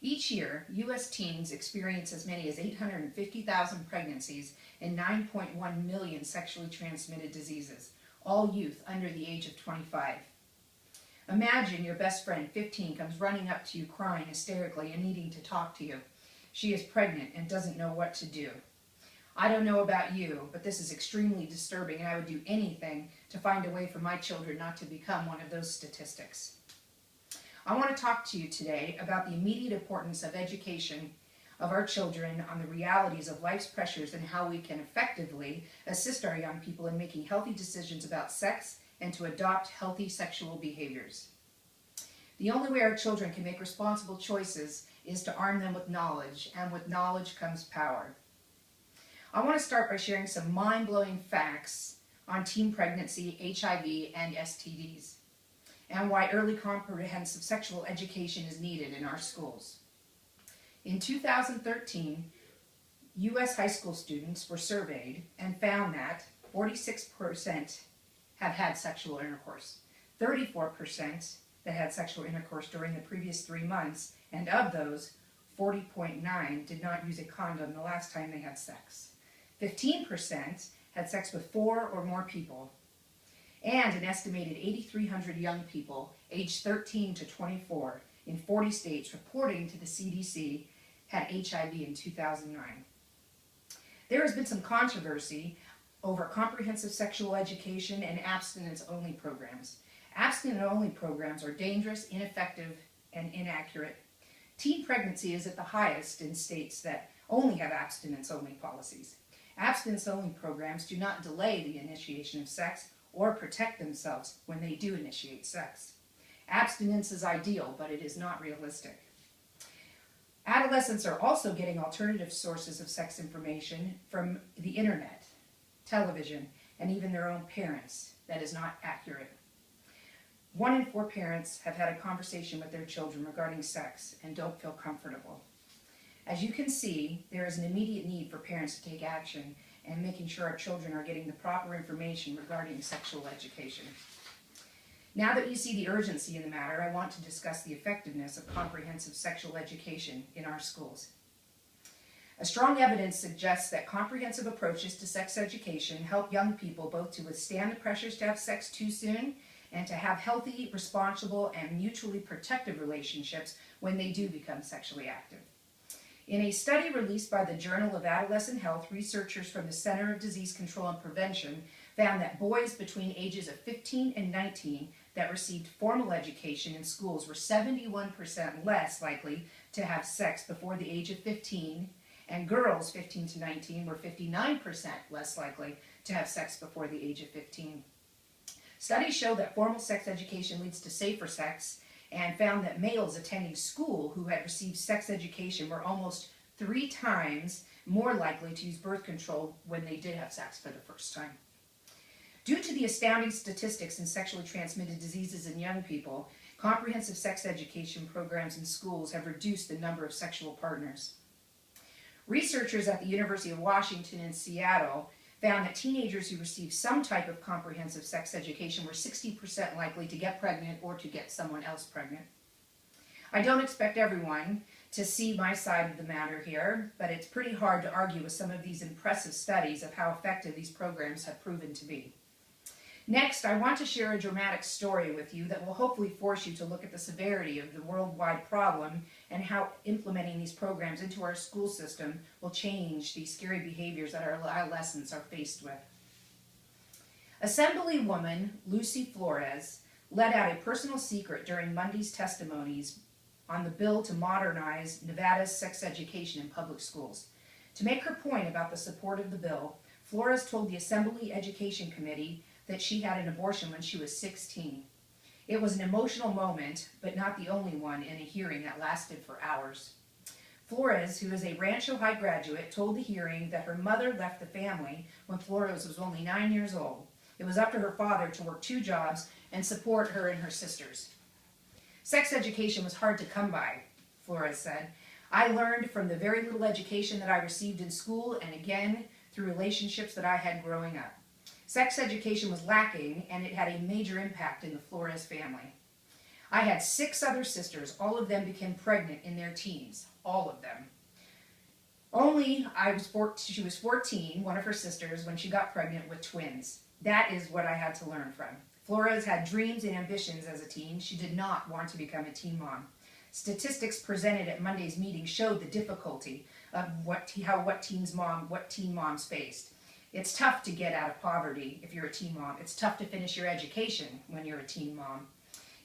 Each year, U.S. teens experience as many as 850,000 pregnancies and 9.1 million sexually transmitted diseases, all youth under the age of 25. Imagine your best friend, 15, comes running up to you crying hysterically and needing to talk to you. She is pregnant and doesn't know what to do. I don't know about you, but this is extremely disturbing, and I would do anything to find a way for my children not to become one of those statistics. I want to talk to you today about the immediate importance of education of our children on the realities of life's pressures and how we can effectively assist our young people in making healthy decisions about sex and to adopt healthy sexual behaviors. The only way our children can make responsible choices is to arm them with knowledge, and with knowledge comes power. I want to start by sharing some mind-blowing facts on teen pregnancy, HIV, and STDs, and why early comprehensive sexual education is needed in our schools. In 2013, U.S. high school students were surveyed and found that 46% have had sexual intercourse, 34% that had sexual intercourse during the previous 3 months, and of those, 40.9 did not use a condom the last time they had sex. 15% had sex with 4 or more people, and an estimated 8,300 young people aged 13 to 24 in 40 states reporting to the CDC had HIV in 2009. There has been some controversy over comprehensive sexual education and abstinence-only programs. Abstinence-only programs are dangerous, ineffective, and inaccurate. Teen pregnancy is at the highest in states that only have abstinence-only policies. Abstinence-only programs do not delay the initiation of sex or protect themselves when they do initiate sex. Abstinence is ideal, but it is not realistic. Adolescents are also getting alternative sources of sex information from the internet, television, and even their own parents that is not accurate. 1 in 4 parents have had a conversation with their children regarding sex and don't feel comfortable. As you can see, there is an immediate need for parents to take action and making sure our children are getting the proper information regarding sexual education. Now that you see the urgency in the matter, I want to discuss the effectiveness of comprehensive sexual education in our schools. A strong evidence suggests that comprehensive approaches to sex education help young people both to withstand the pressures to have sex too soon and to have healthy, responsible, and mutually protective relationships when they do become sexually active. In a study released by the Journal of Adolescent Health, researchers from the Center of Disease Control and Prevention found that boys between ages of 15 and 19 that received formal education in schools were 71% less likely to have sex before the age of 15, and girls 15 to 19 were 59% less likely to have sex before the age of 15. Studies show that formal sex education leads to safer sex, and found that males attending school who had received sex education were almost 3 times more likely to use birth control when they did have sex for the first time. Due to the astounding statistics in sexually transmitted diseases in young people, comprehensive sex education programs in schools have reduced the number of sexual partners. Researchers at the University of Washington in Seattle found that teenagers who received some type of comprehensive sex education were 60% likely to get pregnant or to get someone else pregnant. I don't expect everyone to see my side of the matter here, but it's pretty hard to argue with some of these impressive studies of how effective these programs have proven to be. Next, I want to share a dramatic story with you that will hopefully force you to look at the severity of the worldwide problem and how implementing these programs into our school system will change these scary behaviors that our adolescents are faced with. Assemblywoman Lucy Flores let out a personal secret during Monday's testimonies on the bill to modernize Nevada's sex education in public schools. To make her point about the support of the bill, Flores told the Assembly Education Committee that she had an abortion when she was 16. It was an emotional moment, but not the only one in a hearing that lasted for hours. Flores, who is a Rancho High graduate, told the hearing that her mother left the family when Flores was only 9 years old. It was up to her father to work 2 jobs and support her and her sisters. Sex education was hard to come by, Flores said. I learned from the very little education that I received in school and again through relationships that I had growing up. Sex education was lacking, and it had a major impact in the Flores family. I had 6 other sisters. All of them became pregnant in their teens. All of them. She was 14, one of her sisters, when she got pregnant with twins. That is what I had to learn from. Flores had dreams and ambitions as a teen. She did not want to become a teen mom. Statistics presented at Monday's meeting showed the difficulty of what teen moms faced. It's tough to get out of poverty if you're a teen mom. It's tough to finish your education when you're a teen mom.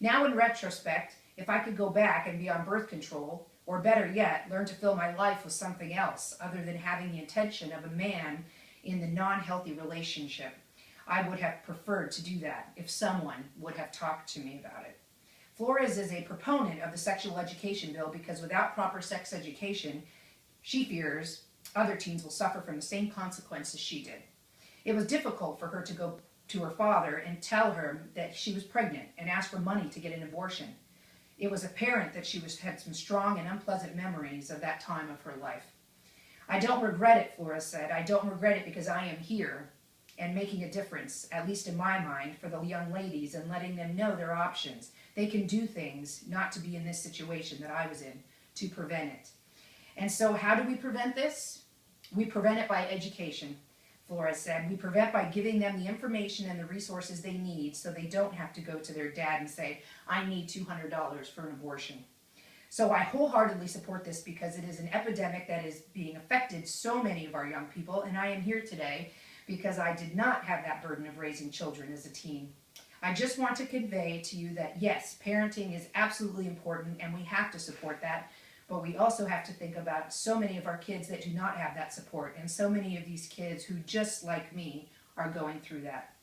Now in retrospect, if I could go back and be on birth control, or better yet, learn to fill my life with something else other than having the intention of a man in the non-healthy relationship, I would have preferred to do that if someone would have talked to me about it. Flores is a proponent of the sexual education bill because without proper sex education, she fears other teens will suffer from the same consequences she did. It was difficult for her to go to her father and tell her that she was pregnant and ask for money to get an abortion. It was apparent that she had some strong and unpleasant memories of that time of her life. I don't regret it, Flores said. I don't regret it because I am here and making a difference, at least in my mind, for the young ladies and letting them know their options. They can do things not to be in this situation that I was in to prevent it. And so how do we prevent this? We prevent it by education, Flores said. We prevent by giving them the information and the resources they need so they don't have to go to their dad and say, I need $200 for an abortion. So I wholeheartedly support this because it is an epidemic that is being affected so many of our young people, and I am here today because I did not have that burden of raising children as a teen. I just want to convey to you that yes, parenting is absolutely important and we have to support that, but we also have to think about so many of our kids that do not have that support, and so many of these kids who, just like me, are going through that.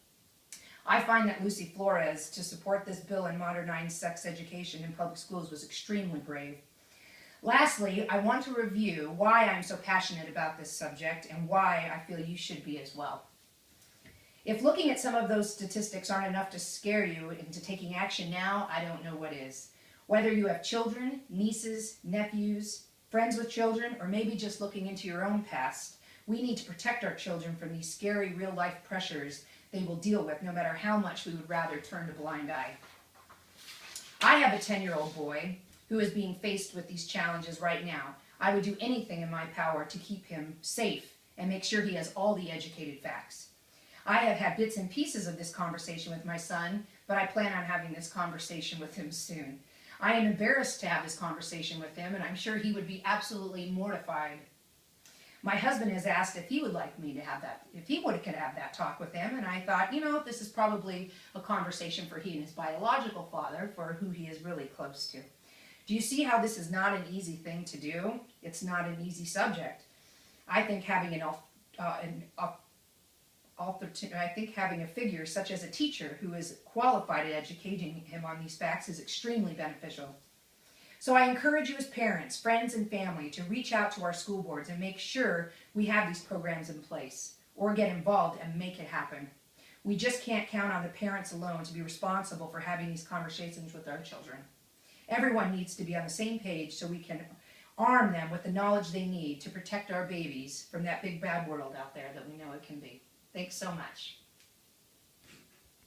I find that Lucy Flores, to support this bill and modernize sex education in public schools, was extremely brave. Lastly, I want to review why I'm so passionate about this subject and why I feel you should be as well. If looking at some of those statistics aren't enough to scare you into taking action now, I don't know what is. Whether you have children, nieces, nephews, friends with children, or maybe just looking into your own past, we need to protect our children from these scary real-life pressures they will deal with, no matter how much we would rather turn a blind eye. I have a 10-year-old boy who is being faced with these challenges right now. I would do anything in my power to keep him safe and make sure he has all the educated facts. I have had bits and pieces of this conversation with my son, but I plan on having this conversation with him soon. I am embarrassed to have this conversation with him, and I'm sure he would be absolutely mortified. My husband has asked if he would like me to have that, if he could have that talk with him, and I thought, you know, this is probably a conversation for he and his biological father, for who he is really close to. Do you see how this is not an easy thing to do? It's not an easy subject. I think having having a figure such as a teacher who is qualified at educating him on these facts is extremely beneficial. So I encourage you as parents, friends, and family to reach out to our school boards and make sure we have these programs in place, or get involved and make it happen. We just can't count on the parents alone to be responsible for having these conversations with our children. Everyone needs to be on the same page so we can arm them with the knowledge they need to protect our babies from that big bad world out there that we know it can be. Thanks so much.